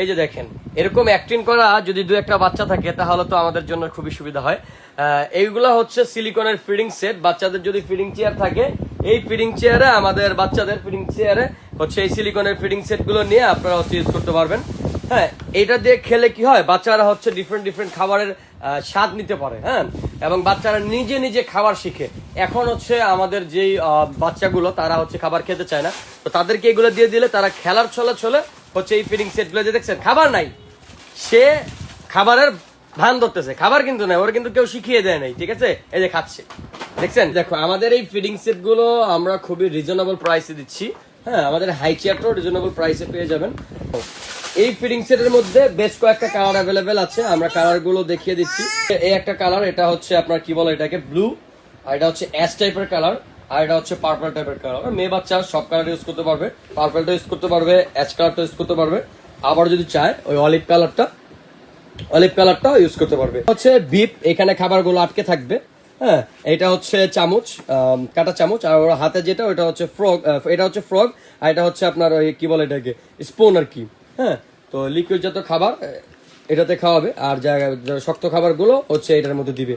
এই যে দেখেন, এরকম অ্যাক্টিং করা যদি দু একটা বাচ্চা থাকে তাহলে তো আমাদের জন্য খুবই সুবিধা হয়। এইগুলা হচ্ছে সিলিকনের ফিডিং সেট। বাচ্চাদের যদি ফিডিং চেয়ার থাকে, এই ফিডিং চেয়ারে আমাদের বাচ্চাদের ফিডিং চেয়ারে হচ্ছে এই সিলিকনের ফিডিং সেট গুলো নিয়ে আপনারা হচ্ছে ইউজ করতে পারবেন। হ্যাঁ, এটা দিয়ে খেলে কি হয়, বাচ্চারা হচ্ছে ডিফারেন্ট ডিফারেন্ট খাবারের স্বাদ নিতে পারে। হ্যাঁ, এবং বাচ্চারা নিজে নিজে খাবার শিখে। এখন হচ্ছে আমাদের যেই বাচ্চাগুলো তারা হচ্ছে খাবার খেতে চায় না, তো তাদেরকে এগুলো দিয়ে দিলে তারা খেলার ছলে ছলে হচ্ছে এই ফিডিং সেট গুলো যে দেখছেন, খাবার নাই, সে খাবারের ভান ধরতেছে, খাবার কিন্তু নাই, ওরা কিন্তু কেউ শিখিয়ে দেয় নাই, ঠিক আছে, এই যে খাচ্ছে, দেখছেন। দেখো আমাদের এই ফিডিং সেট গুলো আমরা খুবই রিজনেবল প্রাইসে দিচ্ছি। হ্যাঁ, আমাদের হাই চেয়ারটাও রিজনেবল প্রাইসে পেয়ে যাবেন। এই ফিডিং সেটের মধ্যে বেশ কয়েকটা কালার অ্যাভেলেবেল আছে, আমরা কালার গুলো দেখিয়ে দিচ্ছি। এই একটা কালার, এটা হচ্ছে আপনার কি বলে এটাকে, ব্লু, আর এটা হচ্ছে অ্যাশ টাইপের কালার, আর এটা হচ্ছে পার্পল টাইপের কালার। মেয়ে বাচ্চা সব কালার ইউজ করতে পারবে, পার্পলটা ইউজ করতে পারবে, অ্যাশ কালারটা ইউজ করতে পারবে, আবার যদি চায় ওই অলিভ কালারটাও ইউজ করতে পারবে। হচ্ছে বিপ, এখানে খাবারগুলো আটকে থাকবে। হ্যাঁ, এটা হচ্ছে চামচ, কাটা চামচ, আর ওর হাতে যেটা ওটা হচ্ছে ফ্রগ, এটা হচ্ছে ফ্রগ, আর এটা হচ্ছে আপনার ওই কি বলে এটাকে, স্পুন আর কি। হ্যাঁ, তো লিকুইড জাতীয় খাবার এটাতে খাওয়াবে, আর শক্ত খাবারগুলো হচ্ছে এটার মধ্যে দিবে।